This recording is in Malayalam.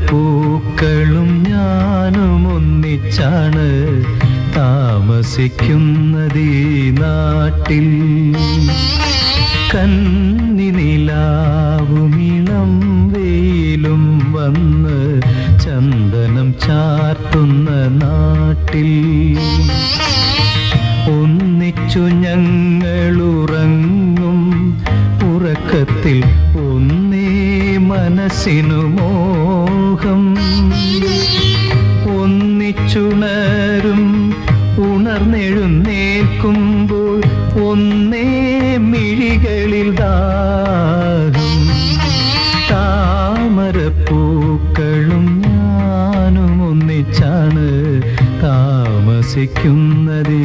താമരപ്പൂക്കളും ഞാനും ഒന്നിച്ചാണ് താമസിക്കുന്നതീ നാട്ടിൽ. കന്നി നിലാവും ഇളം വെയിലും വന്ന് ചന്ദനം ചാർത്തുന്ന നാട്ടിൽ. ഒന്നിച്ചു ഞങ്ങളുറങ്ങും ഉറക്കത്തിൽ ഒന്നേ മനസ്സിനു മോഹം. ഒന്നിച്ചുണരും ഉണർന്നെഴുന്നേൽക്കുമ്പോൾ ഒന്നേ മിഴികളിൽ ദാഹം. താമരപ്പൂക്കളും ഞാനും ഒന്നിച്ചാണ് താമസിക്കുന്നതേ